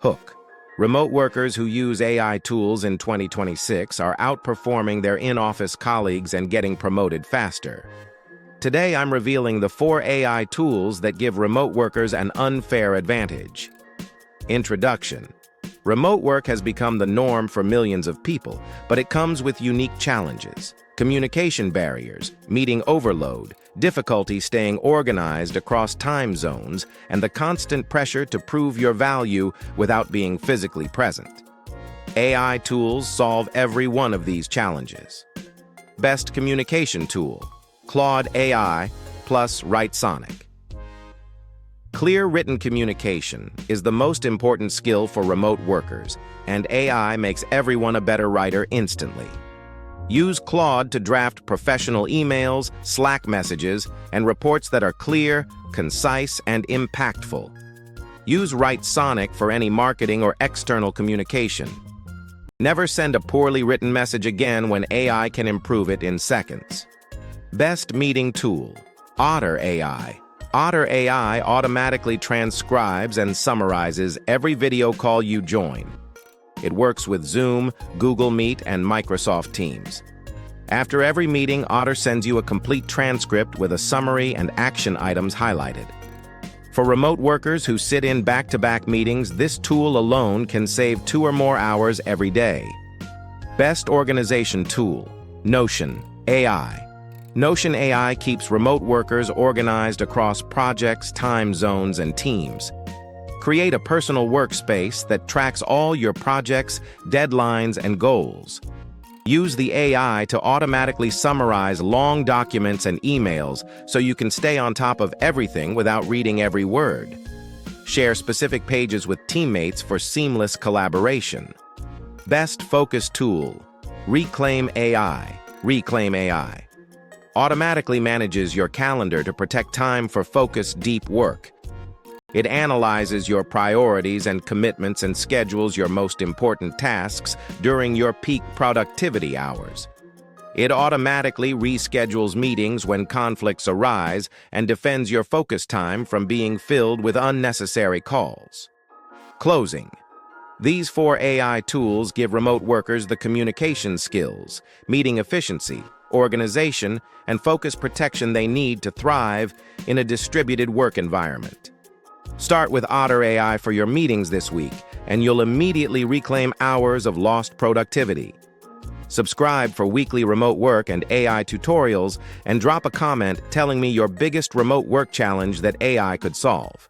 Hook. Remote workers who use AI tools in 2026 are outperforming their in-office colleagues and getting promoted faster. Today, I'm revealing the 4 AI tools that give remote workers an unfair advantage. Introduction. Remote work has become the norm for millions of people, but it comes with unique challenges. Communication barriers, meeting overload, difficulty staying organized across time zones, and the constant pressure to prove your value without being physically present. AI tools solve every one of these challenges. Best communication tool: Claude AI plus Writesonic. Clear written communication is the most important skill for remote workers, and AI makes everyone a better writer instantly. Use Claude to draft professional emails, Slack messages, and reports that are clear, concise, and impactful. Use Writesonic for any marketing or external communication. Never send a poorly written message again when AI can improve it in seconds. Best meeting tool: Otter AI. Otter AI automatically transcribes and summarizes every video call you join. It works with Zoom, Google Meet, and Microsoft Teams. After every meeting, Otter sends you a complete transcript with a summary and action items highlighted. For remote workers who sit in back-to-back meetings, this tool alone can save 2 or more hours every day. Best organization tool: Notion AI. Notion AI keeps remote workers organized across projects, time zones, and teams. Create a personal workspace that tracks all your projects, deadlines, and goals. Use the AI to automatically summarize long documents and emails so you can stay on top of everything without reading every word. Share specific pages with teammates for seamless collaboration. Best focus tool: Reclaim AI. Reclaim AI automatically manages your calendar to protect time for focused, deep work. It analyzes your priorities and commitments and schedules your most important tasks during your peak productivity hours. It automatically reschedules meetings when conflicts arise and defends your focus time from being filled with unnecessary calls. Closing. These 4 AI tools give remote workers the communication skills, meeting efficiency, organization, and focus protection they need to thrive in a distributed work environment. Start with Otter AI for your meetings this week, and you'll immediately reclaim hours of lost productivity. Subscribe for weekly remote work and AI tutorials, and drop a comment telling me your biggest remote work challenge that AI could solve.